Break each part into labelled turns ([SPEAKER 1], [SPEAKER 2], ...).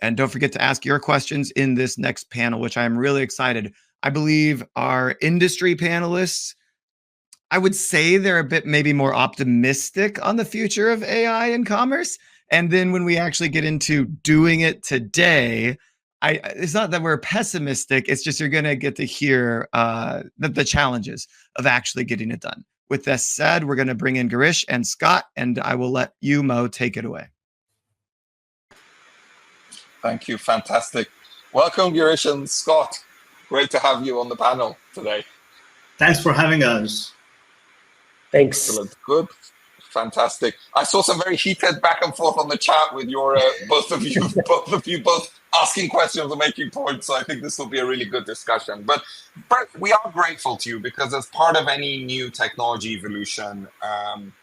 [SPEAKER 1] And don't forget to ask your questions in this next panel, which I am really excited. I believe our industry panelists, I would say they're a bit maybe more optimistic on the future of AI in commerce. And then when we actually get into doing it today, it's not that we're pessimistic. It's just you're going to get to hear the challenges of actually getting it done. With that said, we're going to bring in Girish and Scott, and I will let you, Mo, take it away.
[SPEAKER 2] Thank you. Fantastic. Welcome, Girish and Scott. Great to have you on the panel today.
[SPEAKER 3] Thanks for having us.
[SPEAKER 4] Thanks.
[SPEAKER 2] Excellent. Good. Fantastic. I saw some very heated back and forth on the chat with your both of you asking questions and making points. So I think this will be a really good discussion. But we are grateful to you because as part of any new technology evolution,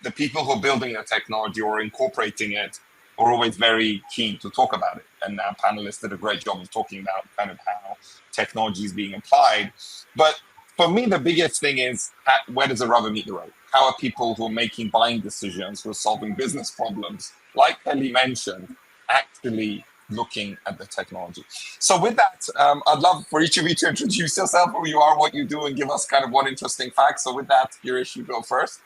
[SPEAKER 2] the people who are building the technology or incorporating it are always very keen to talk about it. And our panelists did a great job of talking about kind of how technology is being applied. But for me, the biggest thing is where does the rubber meet the road? How are people who are making buying decisions, who are solving business problems, like Kelly mentioned, actually looking at the technology? So with that, I'd love for each of you to introduce yourself, who you are, what you do, and give us kind of one interesting fact. So with that, Girish, you go first.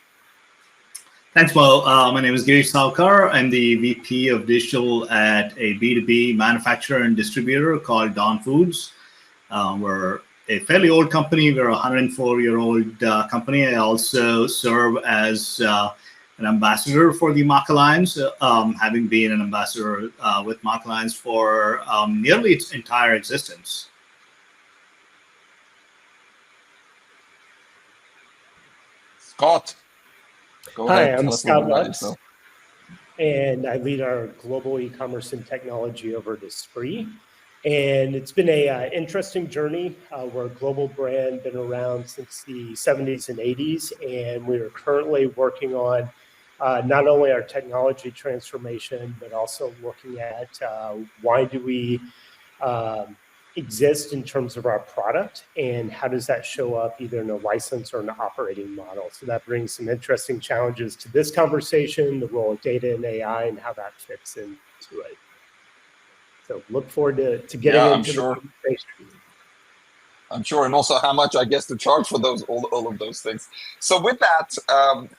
[SPEAKER 3] Thanks, Mo. My name is Girish Salkar. I'm the VP of Digital at a B2B manufacturer and distributor called Dawn Foods. We're a fairly old company. We're a 104-year-old company. I also serve as an ambassador for the Mark Alliance, having been an ambassador with Mark Alliance for nearly its entire existence.
[SPEAKER 2] Scott. Go ahead.
[SPEAKER 4] Hi, I'm Scott Lutz, and I lead our global e-commerce and technology over at Esprit. And it's been an interesting journey. We're a global brand, been around since the 70s and 80s, and we are currently working on not only our technology transformation, but also looking at why do we exist in terms of our product, and how does that show up either in a license or an operating model. So that brings some interesting challenges to this conversation, the role of data and AI, and how that fits into it. So look forward to getting into the conversation.
[SPEAKER 2] I'm sure, and also how much I guess to charge for those all of those things. So with that,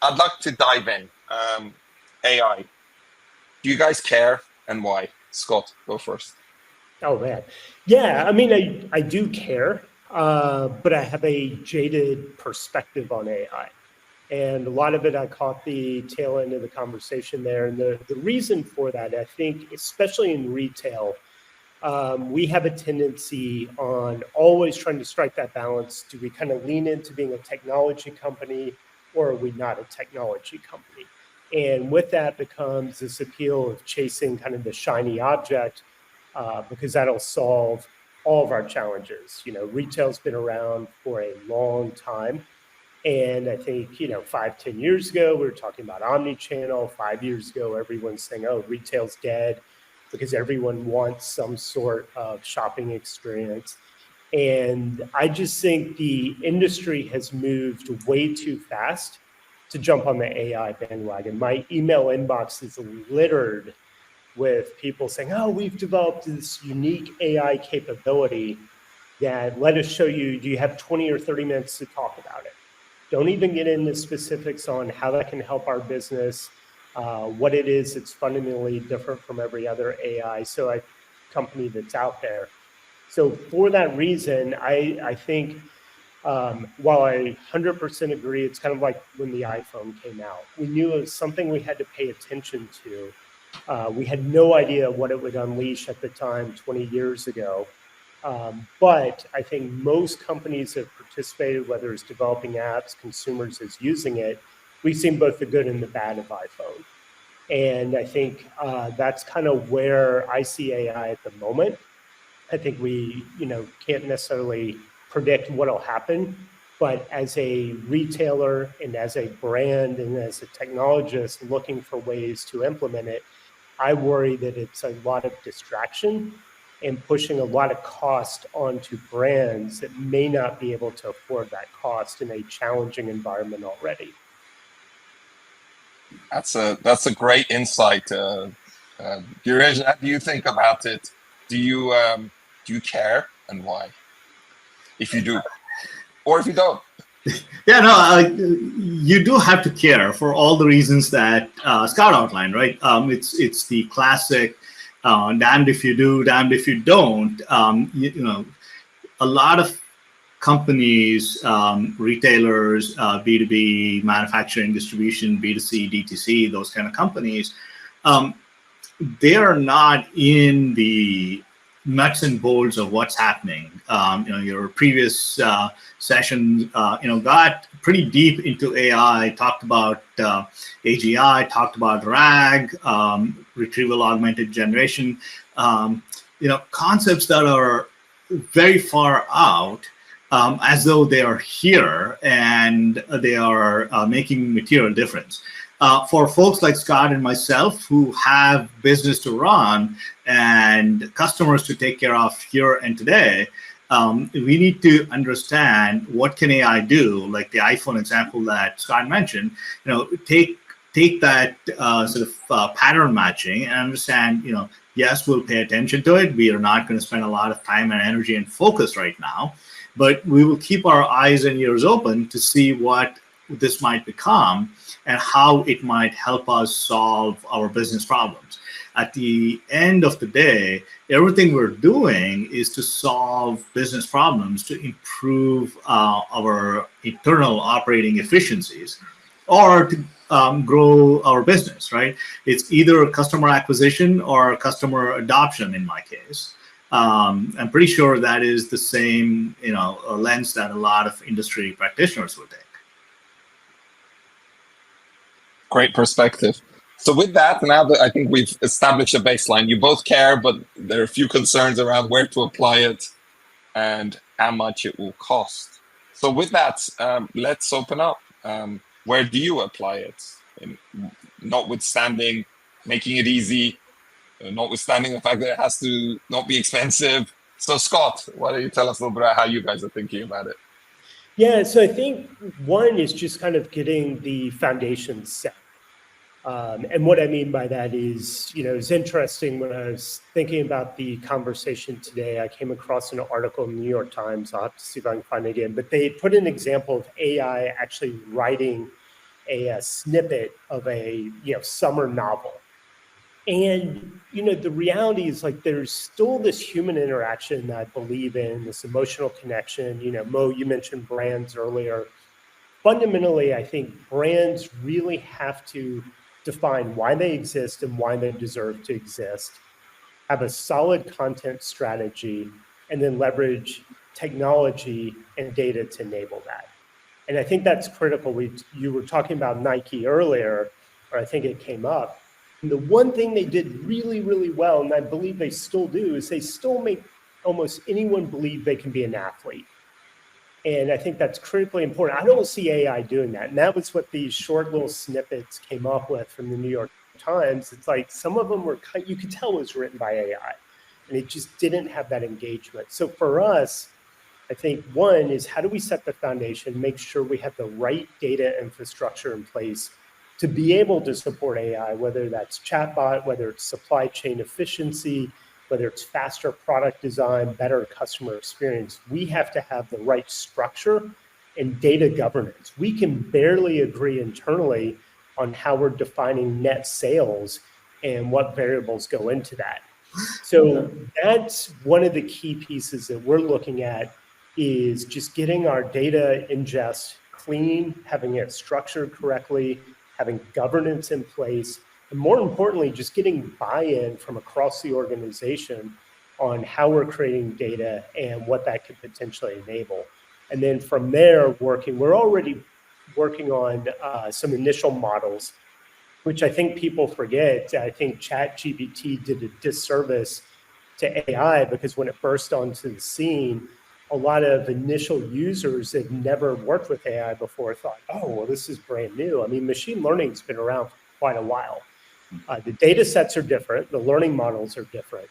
[SPEAKER 2] I'd like to dive in. AI. Do you guys care, and why? Scott, go first.
[SPEAKER 4] Oh man, yeah. I mean, I do care, but I have a jaded perspective on AI. And a lot of it, I caught the tail end of the conversation there. And the reason for that, I think, especially in retail, we have a tendency on always trying to strike that balance. Do we kind of lean into being a technology company, or are we not a technology company? And with that becomes this appeal of chasing kind of the shiny object, because that'll solve all of our challenges. You know, retail's been around for a long time. And I think, 5-10 years ago, we were talking about omni-channel. 5 years ago, everyone's saying, oh, retail's dead, because everyone wants some sort of shopping experience. And I just think the industry has moved way too fast to jump on the AI bandwagon. My email inbox is littered with people saying, oh, we've developed this unique AI capability that let us show you, do you have 20 or 30 minutes to talk about it? Don't even get into specifics on how that can help our business, what it is that's fundamentally different from every other AI company that's out there. So for that reason, I think while I 100% agree, it's kind of like when the iPhone came out. We knew it was something we had to pay attention to. We had no idea what it would unleash at the time 20 years ago. But I think most companies have participated, whether it's developing apps, consumers is using it. We've seen both the good and the bad of iPhone. And I think that's kind of where I see AI at the moment. I think we, can't necessarily predict what'll happen, but as a retailer and as a brand and as a technologist looking for ways to implement it, I worry that it's a lot of distraction and pushing a lot of cost onto brands that may not be able to afford that cost in a challenging environment already. That's
[SPEAKER 2] a great insight. Girish, how do you think about it? do you care, and why? If you do, or if you don't.
[SPEAKER 3] Yeah, no, you do have to care for all the reasons that Scott outlined, right? It's the classic damned if you do, damned if you don't. You know, a lot of companies, retailers, B2B, manufacturing, distribution, B2C, DTC, those kind of companies, they are not in the nuts and bolts of what's happening. You know, your previous session, you know, got pretty deep into AI, talked about AGI, talked about RAG, retrieval augmented generation, you know, concepts that are very far out, as though they are here and they are making material difference. For folks like Scott and myself who have business to run and customers to take care of here and today, we need to understand what can AI do, like the iPhone example that Scott mentioned. You know, take that sort of pattern matching and understand, you know, yes, we'll pay attention to it. We are not going to spend a lot of time and energy and focus right now, but we will keep our eyes and ears open to see what this might become and how it might help us solve our business problems. At the end of the day, everything we're doing is to solve business problems to improve our internal operating efficiencies or to grow our business, right? It's either customer acquisition or customer adoption in my case. I'm pretty sure that is the same, you know, lens that a lot of industry practitioners would take.
[SPEAKER 2] Great perspective. So with that, now that I think we've established a baseline, you both care, but there are a few concerns around where to apply it and how much it will cost. So with that, let's open up. Where do you apply it? And notwithstanding making it easy, notwithstanding the fact that it has to not be expensive. So Scott, why don't you tell us a little bit about how you guys are thinking about it?
[SPEAKER 4] Yeah, so I think one is just kind of getting the foundation set. And what I mean by that is, you know, it's interesting when I was thinking about the conversation today, I came across an article in the New York Times. I'll have to see if I can find it again, but they put an example of AI actually writing a snippet of a, you know, summer novel. And, you know, the reality is like there's still this human interaction that I believe in, this emotional connection. You know, Mo, you mentioned brands earlier. Fundamentally, I think brands really have to define why they exist and why they deserve to exist, have a solid content strategy, and then leverage technology and data to enable that. And I think that's critical. You were talking about Nike earlier, or I think it came up. And the one thing they did really, really well, and I believe they still do, is they still make almost anyone believe they can be an athlete. And I think that's critically important. I don't see AI doing that. And that was what these short little snippets came up with from the New York Times. It's like some of them were, you could tell it was written by AI. And it just didn't have that engagement. So for us, I think one is how do we set the foundation, make sure we have the right data infrastructure in place to be able to support AI, whether that's chatbot, whether it's supply chain efficiency, whether it's faster product design, better customer experience. We have to have the right structure and data governance. We can barely agree internally on how we're defining net sales and what variables go into that. So that's one of the key pieces that we're looking at is just getting our data ingest clean, having it structured correctly, having governance in place, and more importantly, just getting buy-in from across the organization on how we're creating data and what that could potentially enable. And then from there, we're already working on some initial models, which I think people forget. I think ChatGPT did a disservice to AI because when it burst onto the scene, a lot of initial users that never worked with AI before thought, oh, well, this is brand new. I mean, machine learning's been around for quite a while. The data sets are different. The learning models are different.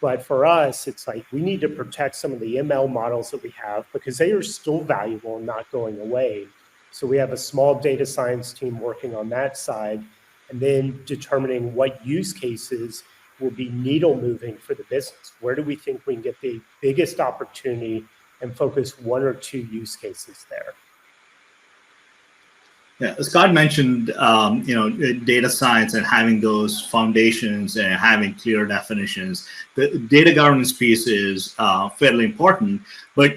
[SPEAKER 4] But for us, it's like we need to protect some of the ML models that we have because they are still valuable and not going away. So we have a small data science team working on that side and then determining what use cases will be needle moving for the business? Where do we think we can get the biggest opportunity and focus one or two use cases there?
[SPEAKER 3] Yeah, Scott mentioned, data science and having those foundations and having clear definitions. The data governance piece is fairly important, but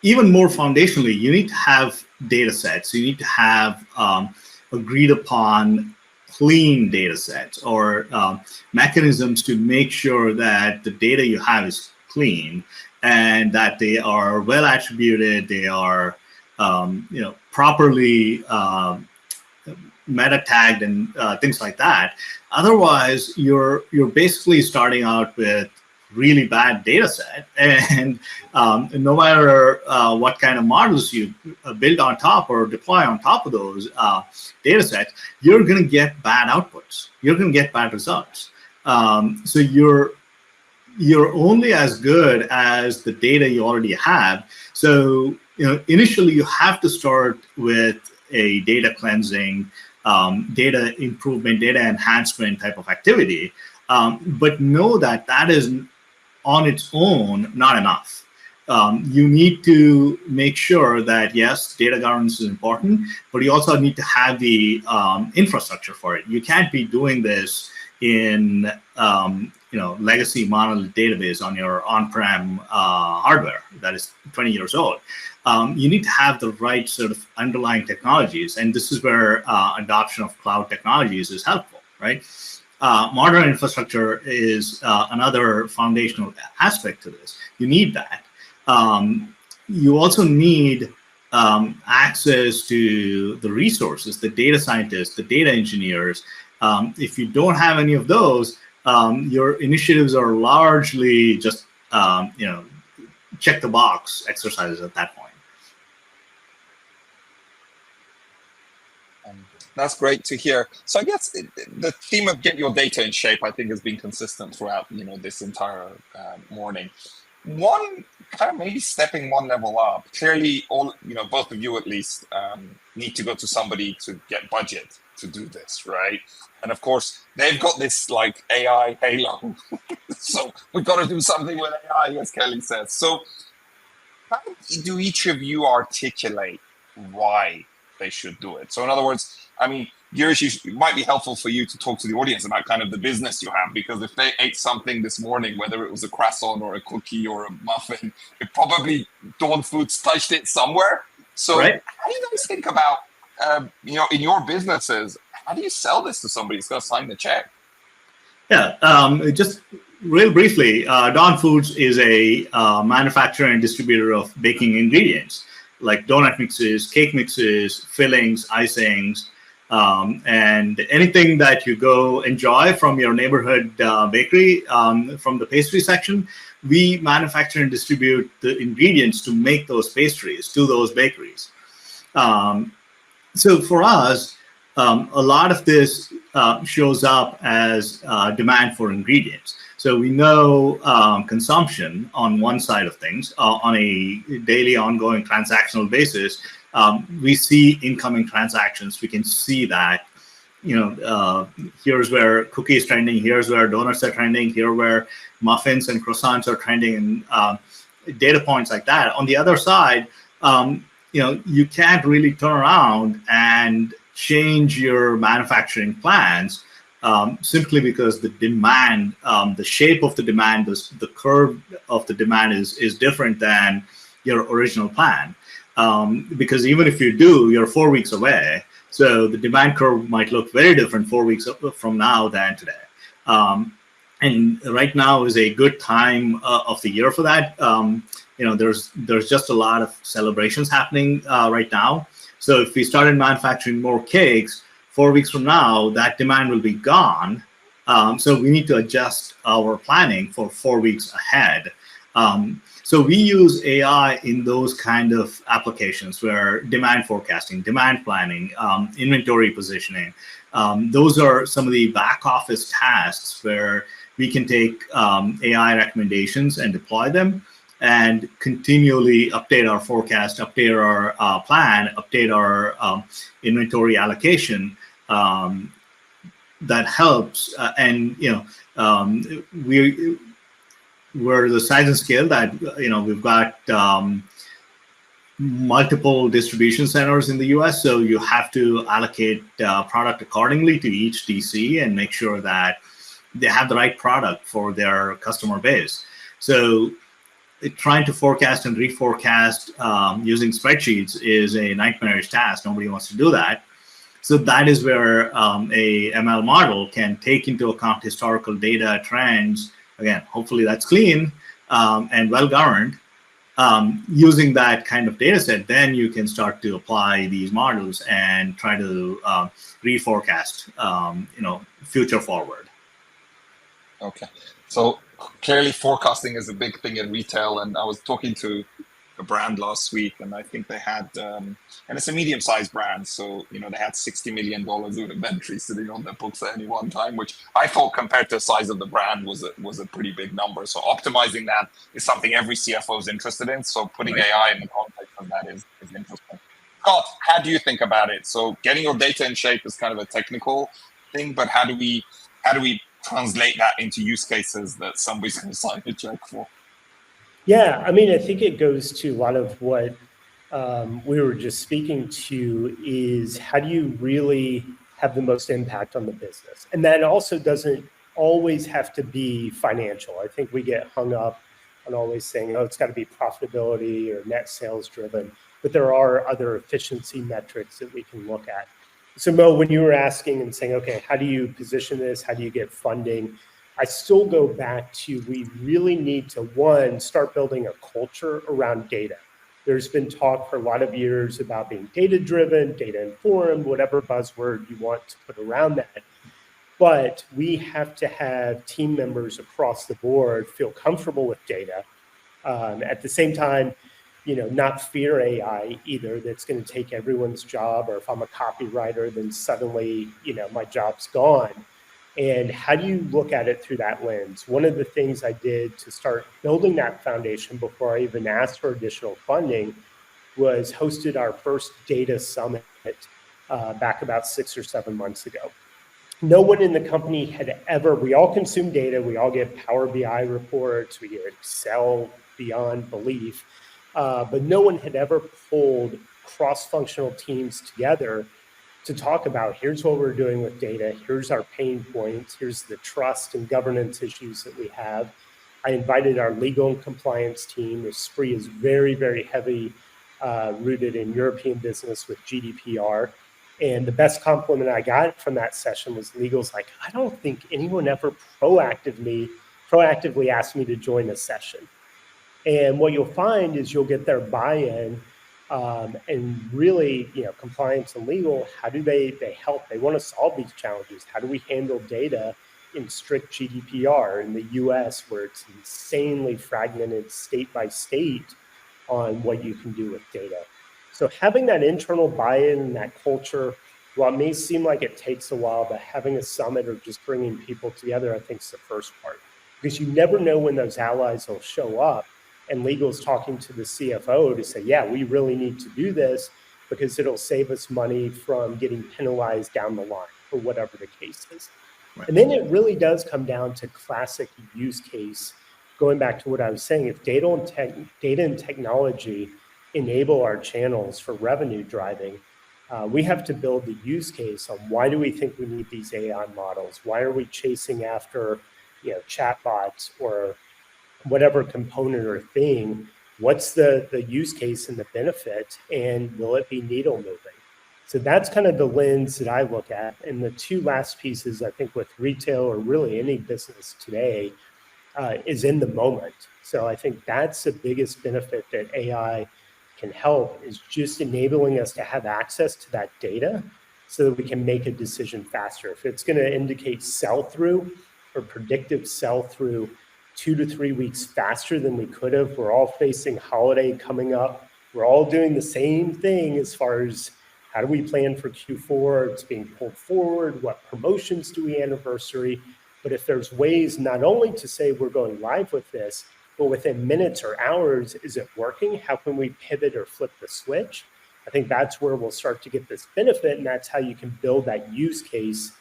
[SPEAKER 3] even more foundationally, you need to have data sets. You need to have agreed upon clean data sets or mechanisms to make sure that the data you have is clean and that they are well attributed, they are properly meta tagged and things like that. Otherwise, you're basically starting out with really bad data set, and no matter what kind of models you build on top or deploy on top of those data sets, you're going to get bad outputs. You're going to get bad results. So you're only as good as the data you already have. So initially you have to start with a data cleansing, data improvement, data enhancement type of activity, but know that that is on its own not enough. You need to make sure that, yes, data governance is important, but you also need to have the infrastructure for it. You can't be doing this in legacy monolith database on your on-prem hardware that is 20 years old. You need to have the right sort of underlying technologies, and this is where adoption of cloud technologies is helpful, right? Modern infrastructure is another foundational aspect to this. You need that. You also need access to the resources, the data scientists, the data engineers. If you don't have any of those, your initiatives are largely just check the box exercises at that point.
[SPEAKER 2] That's great to hear. So I guess the theme of get your data in shape, I think, has been consistent throughout this entire morning. One kind of maybe stepping one level up. Clearly, all both of you at least need to go to somebody to get budget to do this, right? And of course, they've got this like AI halo. So we've got to do something with AI, as Kelly says. So how do each of you articulate why they should do it? So in other words, I mean, Girish, it might be helpful for you to talk to the audience about kind of the business you have, because if they ate something this morning, whether it was a croissant or a cookie or a muffin, it probably Dawn Foods touched it somewhere. So
[SPEAKER 3] right.
[SPEAKER 2] How do you guys think about, in your businesses, how do you sell this to somebody who's going to sign the check?
[SPEAKER 3] Yeah, just real briefly, Dawn Foods is a manufacturer and distributor of baking ingredients like donut mixes, cake mixes, fillings, icings, and anything that you go enjoy from your neighborhood bakery, from the pastry section. We manufacture and distribute the ingredients to make those pastries to those bakeries. So for us, a lot of this shows up as demand for ingredients. So we know consumption on one side of things, on a daily ongoing transactional basis. We see incoming transactions. We can see that, here's where cookies trending, here's where donuts are trending, here where muffins and croissants are trending, and data points like that. On the other side, you can't really turn around and change your manufacturing plans simply because the demand, the shape of the demand, the curve of the demand is different than your original plan. Because even if you do, you're 4 weeks away. So the demand curve might look very different 4 weeks from now than today. And right now is a good time of the year for that. There's just a lot of celebrations happening right now. So if we started manufacturing more cakes 4 weeks from now, that demand will be gone. So we need to adjust our planning for 4 weeks ahead. So we use AI in those kind of applications where demand forecasting, demand planning, inventory positioning, those are some of the back office tasks where we can take AI recommendations and deploy them and continually update our forecast, update our plan, update our inventory allocation that helps. And we're the size and scale that we've got multiple distribution centers in the US, so you have to allocate product accordingly to each DC and make sure that they have the right product for their customer base. So trying to forecast and reforecast using spreadsheets is a nightmarish task. Nobody wants to do that. So that is where a ML model can take into account historical data, trends. Again, hopefully that's clean and well-governed. Using that kind of data set, then you can start to apply these models and try to reforecast, future forward.
[SPEAKER 2] Okay. So clearly forecasting is a big thing in retail. And I was talking to a brand last week, and I think they had, and it's a medium-sized brand. So, they had $60 million of inventory sitting on their books at any one time, which I thought compared to the size of the brand was a pretty big number. So optimizing that is something every CFO is interested in. So putting AI in the context of that is interesting. Scott, how do you think about it? So getting your data in shape is kind of a technical thing, but how do we translate that into use cases that somebody's going to sign a check for?
[SPEAKER 4] Yeah, I mean, I think it goes to a lot of what we were just speaking to is how do you really have the most impact on the business? And that also doesn't always have to be financial. I think we get hung up on always saying, oh, it's got to be profitability or net sales driven, but there are other efficiency metrics that we can look at. So Mo, when you were asking and saying, okay, how do you position this? How do you get funding? I still go back to we really need to, one, start building a culture around data. There's been talk for a lot of years about being data-driven, data-informed, whatever buzzword you want to put around that. But we have to have team members across the board feel comfortable with data. At the same time, not fear AI either, that's going to take everyone's job, or if I'm a copywriter, then suddenly, my job's gone. And how do you look at it through that lens? One of the things I did to start building that foundation before I even asked for additional funding was hosted our first data summit back about 6 or 7 months ago. No one in the company had ever, we all consume data, we all get Power BI reports, we get Excel beyond belief, but no one had ever pulled cross-functional teams together to talk about, here's what we're doing with data, here's our pain points, here's the trust and governance issues that we have. I invited our legal and compliance team. Esprit is very, very heavy rooted in European business with GDPR. And the best compliment I got from that session was legal's like, I don't think anyone ever proactively asked me to join a session. And what you'll find is you'll get their buy-in and really, compliance and legal, how do they help? They want to solve these challenges. How do we handle data in strict GDPR in the US, where it's insanely fragmented state by state on what you can do with data? So having that internal buy-in and that culture, while it may seem like it takes a while, but having a summit or just bringing people together, I think is the first part. Because you never know when those allies will show up. And legal's talking to the CFO to say, yeah, we really need to do this because it'll save us money from getting penalized down the line, or whatever the case is. Right. And then it really does come down to classic use case. Going back to what I was saying, if data and technology enable our channels for revenue driving, we have to build the use case on why do we think we need these AI models? Why are we chasing after chatbots or whatever component or thing? What's the use case and the benefit, and will it be needle moving? So that's kind of the lens that I look at. And the two last pieces, I think, with retail or really any business today is in the moment. So I think that's the biggest benefit that AI can help, is just enabling us to have access to that data so that we can make a decision faster. If it's going to indicate sell-through or predictive sell-through 2 to 3 weeks faster than we could have. We're all facing holiday coming up. We're all doing the same thing as far as how do we plan for Q4? It's being pulled forward. What promotions do we anniversary? But if there's ways not only to say we're going live with this, but within minutes or hours, is it working? How can we pivot or flip the switch? I think that's where we'll start to get this benefit, and that's how you can build that use case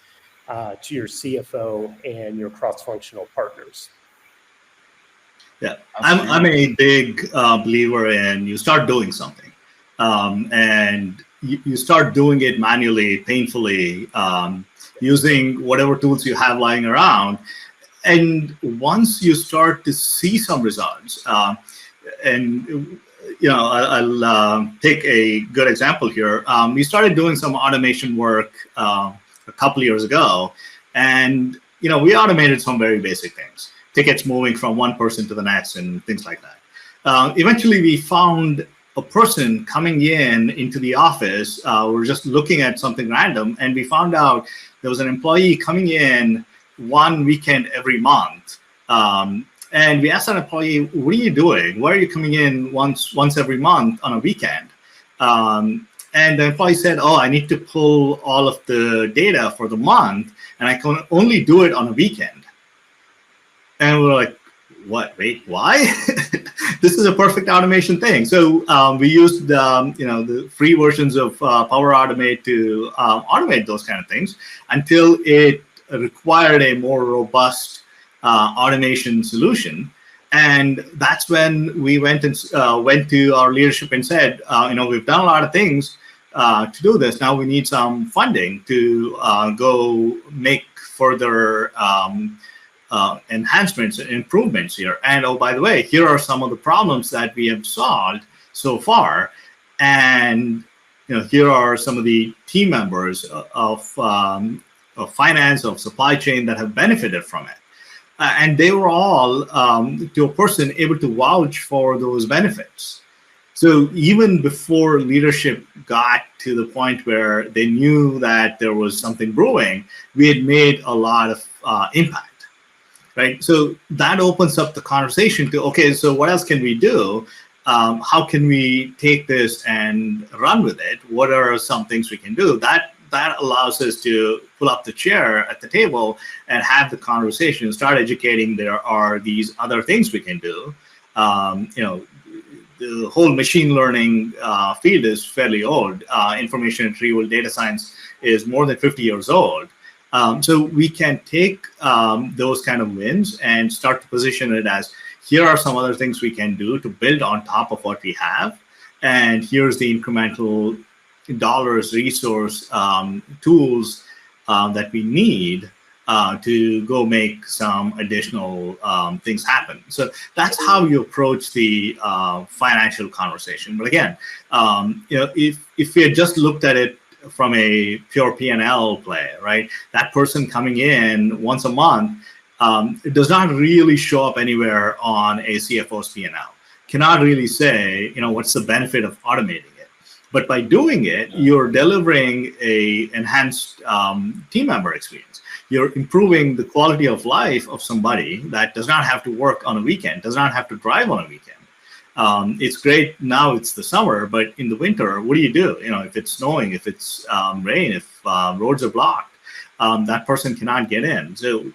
[SPEAKER 4] to your CFO and your cross-functional partners.
[SPEAKER 3] Yeah, I'm a big believer in you start doing something, and you start doing it manually, painfully, using whatever tools you have lying around. And once you start to see some results, and I'll take a good example here. We started doing some automation work a couple years ago, and we automated some very basic things, tickets moving from one person to the next and things like that. Eventually, we found a person coming into the office. We're just looking at something random, and we found out there was an employee coming in one weekend every month. And we asked that employee, what are you doing? Why are you coming in once every month on a weekend? And the employee said, oh, I need to pull all of the data for the month, and I can only do it on a weekend. And we're like, what? Wait, why? This is a perfect automation thing. So we used the free versions of Power Automate to automate those kind of things until it required a more robust automation solution. And that's when we went to our leadership and said, we've done a lot of things to do this. Now we need some funding to go make further enhancements and improvements here. And oh, by the way, here are some of the problems that we have solved so far. And here are some of the team members of finance, of supply chain that have benefited from it. And they were all, to a person, able to vouch for those benefits. So even before leadership got to the point where they knew that there was something brewing, we had made a lot of impact, right? So that opens up the conversation to, okay, so what else can we do? How can we take this and run with it? What are some things we can do? That allows us to pull up the chair at the table and have the conversation, start educating. There are these other things we can do. The whole machine learning field is fairly old. Information retrieval data science is more than 50 years old. So we can take those kind of wins and start to position it as, here are some other things we can do to build on top of what we have. And here's the incremental dollars, resource, tools that we need to go make some additional things happen. So that's how you approach the financial conversation. But again, if we had just looked at it from a pure P&L play, right? That person coming in once a month, it does not really show up anywhere on a CFO's P&L. Cannot really say, what's the benefit of automating it. But by doing it, you're delivering a enhanced team member experience. You're improving the quality of life of somebody that does not have to work on a weekend, does not have to drive on a weekend. It's great now it's the summer, but in the winter, what do? If it's snowing, if it's rain, if roads are blocked, that person cannot get in. So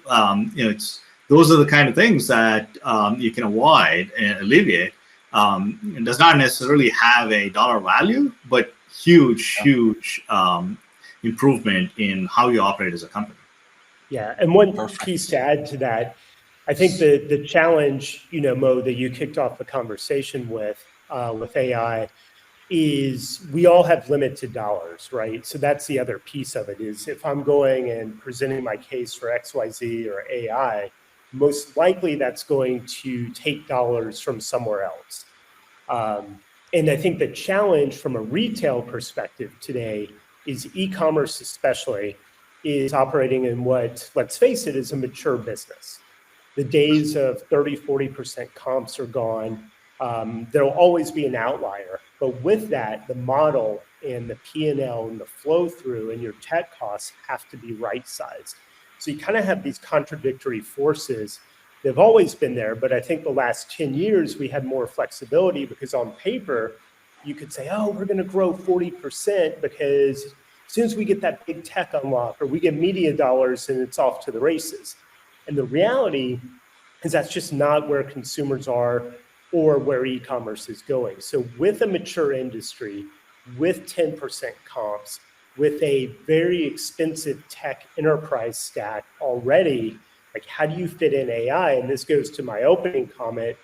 [SPEAKER 3] those are the kind of things that you can avoid and alleviate. It does not necessarily have a dollar value, but huge improvement in how you operate as a company.
[SPEAKER 4] Yeah, and one piece to add to that, I think the challenge, Mo, that you kicked off the conversation with AI is we all have limited dollars, right? So that's the other piece of it is if I'm going and presenting my case for XYZ or AI, most likely that's going to take dollars from somewhere else. And I think the challenge from a retail perspective today is e-commerce especially is operating in what, let's face it, is a mature business. The days of 30, 40% comps are gone. There'll always be an outlier. But with that, the model and the P&L and the flow through and your tech costs have to be right-sized. So you kind of have these contradictory forces. They've always been there, but I think the last 10 years we had more flexibility because on paper, you could say, oh, we're going to grow 40% because as soon as we get that big tech unlock or we get media dollars and it's off to the races. And the reality is that's just not where consumers are or where e-commerce is going. So with a mature industry, with 10% comps, with a very expensive tech enterprise stack already, like how do you fit in AI? And this goes to my opening comment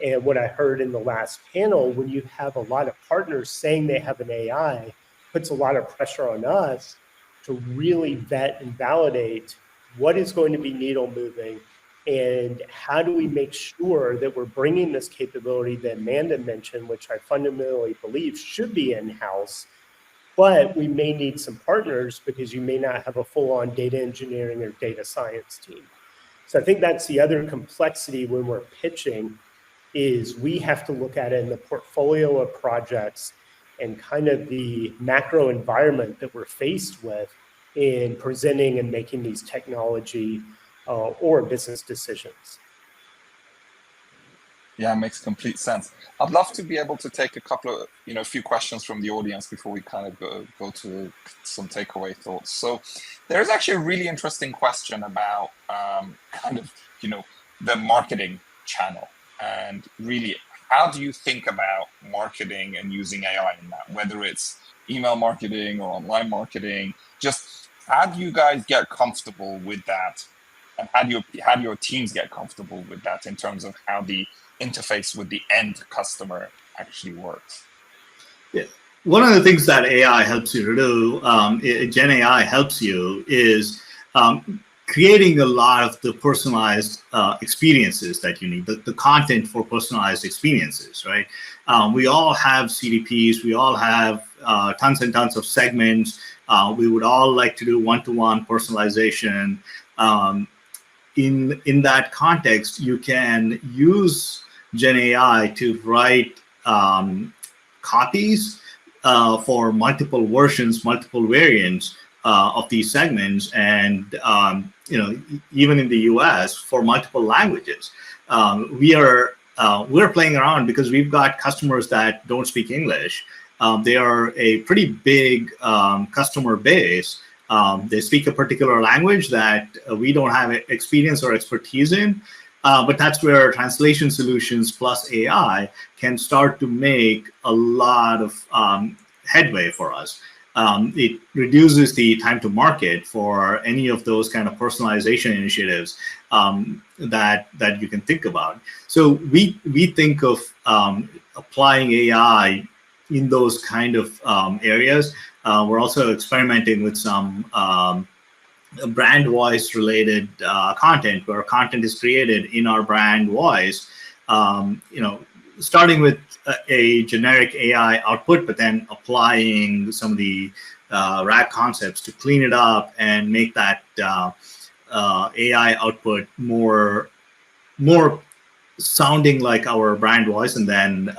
[SPEAKER 4] and what I heard in the last panel, when you have a lot of partners saying they have an AI, puts a lot of pressure on us to really vet and validate what is going to be needle moving and how do we make sure that we're bringing this capability that Amanda mentioned, which I fundamentally believe should be in-house, but we may need some partners because you may not have a full-on data engineering or data science team. So I think that's the other complexity when we're pitching, is we have to look at it in the portfolio of projects and kind of the macro environment that we're faced with in presenting and making these technology or business decisions.
[SPEAKER 2] Yeah, it makes complete sense. I'd love to be able to take a couple of, a few questions from the audience before we kind of go to some takeaway thoughts. So there's actually a really interesting question about kind of, the marketing channel, and really, how do you think about marketing and using AI in that, whether it's email marketing or online marketing? Just how do you guys get comfortable with that? And how do your teams get comfortable with that in terms of how the interface with the end customer actually works?
[SPEAKER 3] Yeah. One of the things that AI helps you to do, Gen AI helps you, is creating a lot of the personalized experiences that you need, the content for personalized experiences, right? We all have CDPs, we all have tons and tons of segments. We would all like to do one-to-one personalization. In that context, you can use Gen AI to write copies for multiple versions, multiple variants of these segments, and even in the US for multiple languages. We're playing around because we've got customers that don't speak English. They are a pretty big customer base. They speak a particular language that we don't have experience or expertise in, but that's where translation solutions plus AI can start to make a lot of headway for us. It reduces the time to market for any of those kind of personalization initiatives that you can think about. So we think of applying AI in those kind of areas. We're also experimenting with some brand voice related content, where content is created in our brand voice, starting with a generic AI output, but then applying some of the RAG concepts to clean it up and make that AI output more sounding like our brand voice, and then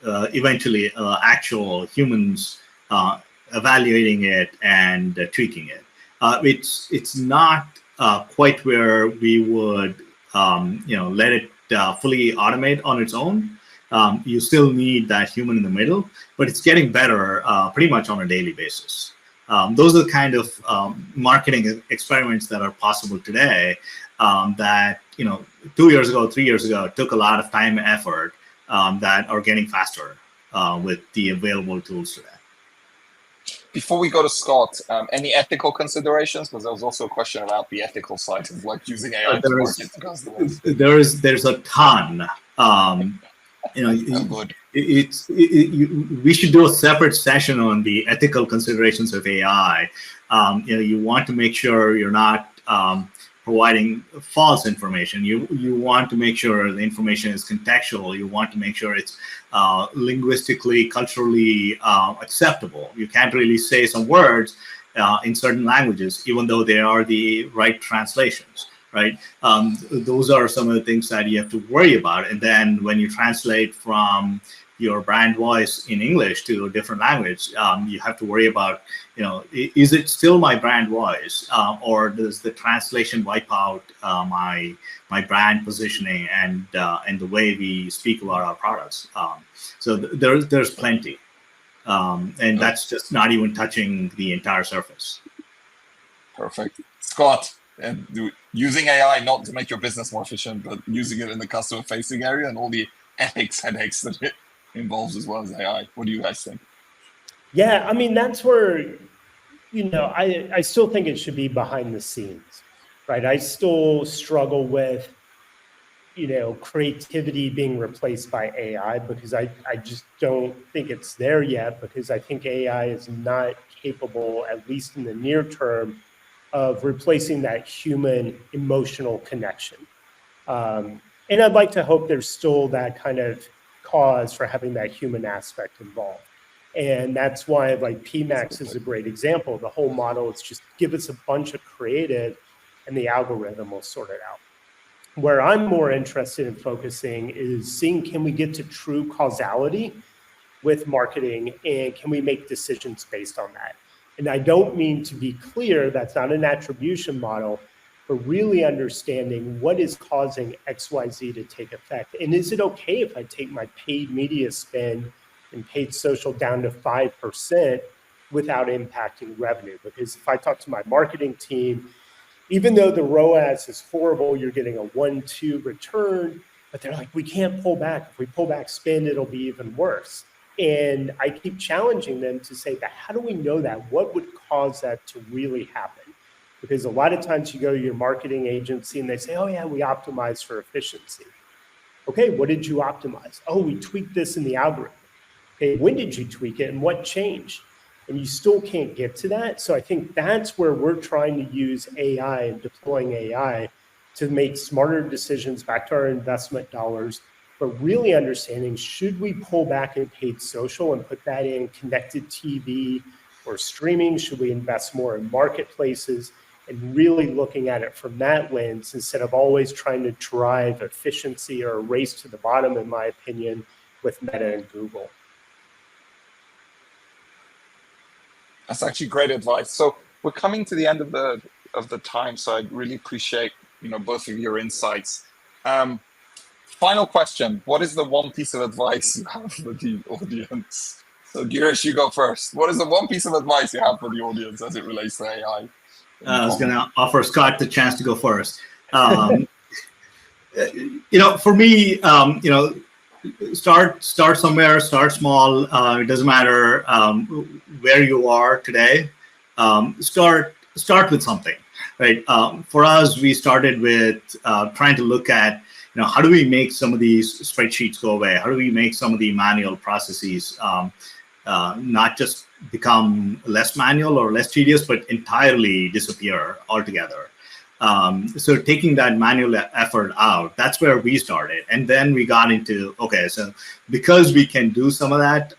[SPEAKER 3] eventually actual humans evaluating it and tweaking it. It's not quite where we would let it fully automate on its own. You still need that human in the middle, but it's getting better pretty much on a daily basis. Those are the kind of marketing experiments that are possible today that 2 years ago, 3 years ago, took a lot of time and effort, that are getting faster with the available tools today.
[SPEAKER 2] Before we go to Scott, any ethical considerations? Because there was also a question about the ethical side of like using AI to market to customers.
[SPEAKER 3] There's a ton.
[SPEAKER 2] Good.
[SPEAKER 3] We should do a separate session on the ethical considerations of AI. You want to make sure you're not providing false information. You want to make sure the information is contextual. You want to make sure it's linguistically, culturally acceptable. You can't really say some words in certain languages, even though they are the right translations, right? Those are some of the things that you have to worry about. And then when you translate from your brand voice in English to a different language, you have to worry about, is it still my brand voice, or does the translation wipe out my brand positioning and the way we speak about our products? So there's plenty, and that's just not even touching the entire surface.
[SPEAKER 2] Perfect, Scott. And using AI not to make your business more efficient, but using it in the customer-facing area and all the ethics headaches that it involves as well as AI. What do you guys think?
[SPEAKER 4] Yeah, I mean, that's where I still think it should be behind the scenes, right? I still struggle with, creativity being replaced by AI because I just don't think it's there yet, because I think AI is not capable, at least in the near term, of replacing that human emotional connection. And I'd like to hope there's still that kind of cause for having that human aspect involved. And that's why like PMax is a great example. The whole model is just give us a bunch of creative and the algorithm will sort it out. Where I'm more interested in focusing is seeing, can we get to true causality with marketing, and can we make decisions based on that? And I don't mean, to be clear, that's not an attribution model, but really understanding what is causing XYZ to take effect. And is it okay if I take my paid media spend and paid social down to 5% without impacting revenue? Because if I talk to my marketing team, even though the ROAS is horrible, you're getting a 1-2 return, but they're like, we can't pull back. If we pull back spend, it'll be even worse. And I keep challenging them to say that, how do we know that? What would cause that to really happen? Because a lot of times you go to your marketing agency and they say, oh yeah, we optimize for efficiency. Okay, what did you optimize? Oh, we tweaked this in the algorithm. Okay, when did you tweak it and what changed? And you still can't get to that. So I think that's where we're trying to use AI and deploying AI to make smarter decisions back to our investment dollars, but really understanding, should we pull back in paid social and put that in connected TV or streaming? Should we invest more in marketplaces? And really looking at it from that lens instead of always trying to drive efficiency or a race to the bottom, in my opinion, with Meta and Google.
[SPEAKER 2] That's actually great advice. So we're coming to the end of the time, so I really appreciate both of your insights. Final question: what is the one piece of advice you have for the audience? So Girish, you go first. What is the one piece of advice you have for the audience as it relates to AI?
[SPEAKER 3] I was going to offer Scott the chance to go first. For me, start somewhere, start small. It doesn't matter where you are today. Start with something, right? For us, we started with trying to look at, how do we make some of these spreadsheets go away? How do we make some of the manual processes not just become less manual or less tedious, but entirely disappear altogether? So taking that manual effort out, that's where we started. And then we got into, okay, so because we can do some of that,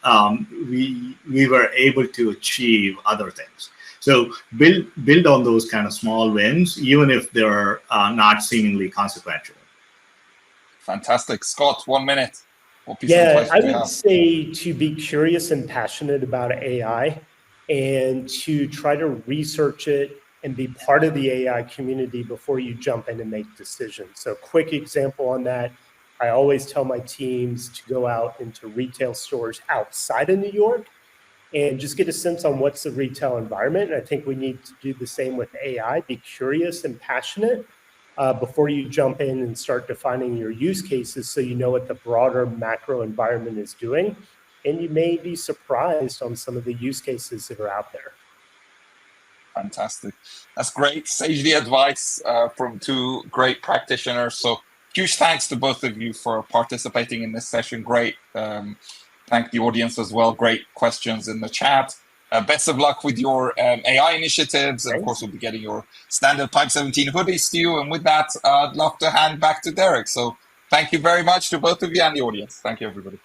[SPEAKER 3] we were able to achieve other things. So build on those kind of small wins, even if they're not seemingly consequential.
[SPEAKER 2] Fantastic. Scott, 1 minute.
[SPEAKER 4] Yeah, I would say to be curious and passionate about AI and to try to research it and be part of the AI community before you jump in and make decisions. So quick example on that, I always tell my teams to go out into retail stores outside of New York and just get a sense on what's the retail environment. And I think we need to do the same with AI, be curious and passionate before you jump in and start defining your use cases so you know what the broader macro environment is doing. And you may be surprised on some of the use cases that are out there.
[SPEAKER 2] Fantastic. That's great. Sagely advice from two great practitioners. So huge thanks to both of you for participating in this session. Great. Thank the audience as well. Great questions in the chat. Best of luck with your AI initiatives. And of course, we'll be getting your standard Pipe 17 hoodies to you. And with that, I'd love to hand back to Derek. So thank you very much to both of you and the audience. Thank you, everybody.